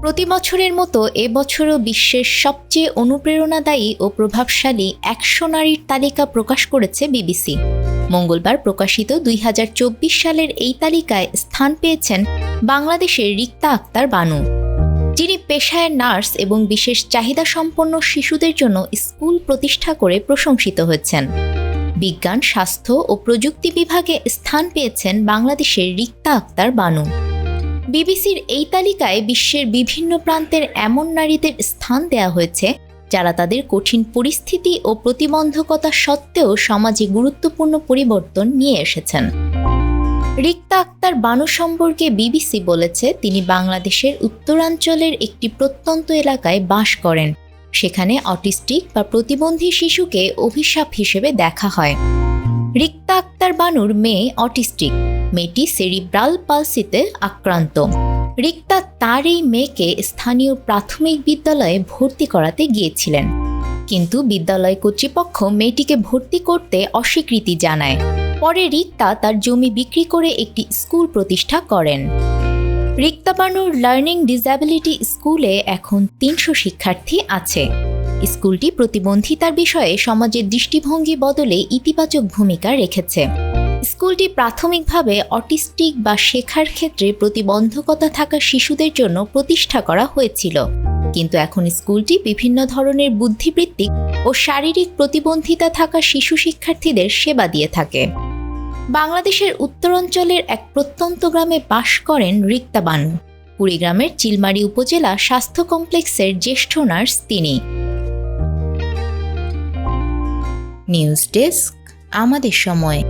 প্রতি বছরের মতো এবছরও বিশ্বের সবচেয়ে অনুপ্রেরণাদায়ী ও প্রভাবশালী 100 নারীর তালিকা প্রকাশ করেছে বিবিসি। মঙ্গলবার প্রকাশিত 2024 সালের এই তালিকায় স্থান পেয়েছেন বাংলাদেশের রিক্তা আক্তার বানু, যিনি পেশায় নার্স এবং বিশেষ চাহিদাসম্পন্ন শিশুদের জন্য স্কুল প্রতিষ্ঠা করে প্রশংসিত হয়েছেন। বিজ্ঞান, স্বাস্থ্য ও প্রযুক্তি বিভাগে স্থান পেয়েছেন বাংলাদেশের রিক্তা আক্তার বানু। বিবিসির এই তালিকায় বিশ্বের বিভিন্ন প্রান্তের এমন নারীদের স্থান দেওয়া হয়েছে যারা তাদের কঠিন পরিস্থিতি ও প্রতিবন্ধকতা সত্ত্বেও সমাজে গুরুত্বপূর্ণ পরিবর্তন নিয়ে এসেছেন। রিক্তা আক্তার বানু সম্পর্কে বিবিসি বলেছে, তিনি বাংলাদেশের উত্তরাঞ্চলের একটি প্রত্যন্ত এলাকায় বাস করেন। সেখানে অটিস্টিক বা প্রতিবন্ধী শিশুকে অভিশাপ হিসেবে দেখা হয়। রিক্তা আক্তার বানুর মেয়ে অটিস্টিক। মেয়েটি সেরিব্রাল পালসিতে আক্রান্ত। রিক্তা তার এই মেয়েকে স্থানীয় প্রাথমিক বিদ্যালয়ে ভর্তি করাতে গিয়েছিলেন, কিন্তু বিদ্যালয় কর্তৃপক্ষ মেয়েটিকে ভর্তি করতে অস্বীকৃতি জানায়। পরে রিক্তা তার জমি বিক্রি করে একটি স্কুল প্রতিষ্ঠা করেন। রিক্তা বানুর লার্নিং ডিসএবিলিটি স্কুলে এখন 300 শিক্ষার্থী আছে। স্কুলটি প্রতিবন্ধিতার বিষয়ে সমাজের দৃষ্টিভঙ্গি বদলে ইতিবাচক ভূমিকা রেখেছে। স্কুলটি প্রাথমিকভাবে অটিস্টিক বা শেখার ক্ষেত্রে প্রতিবন্ধকতা থাকা শিশুদের জন্য প্রতিষ্ঠা করা হয়েছিল, কিন্তু এখন স্কুলটি বিভিন্ন ধরনের বুদ্ধিবৃত্তিক ও শারীরিক প্রতিবন্ধিতা থাকা শিশু শিক্ষার্থীদের সেবা দিয়ে থাকে। বাংলাদেশের উত্তরাঞ্চলের এক প্রত্যন্ত গ্রামে বাস করেন রিক্তা বানু। কুড়িগ্রামের চিলমারী উপজেলা স্বাস্থ্য কমপ্লেক্সের জ্যেষ্ঠ নার্স তিনি। নিউজ ডেস্ক, আমাদের সময়।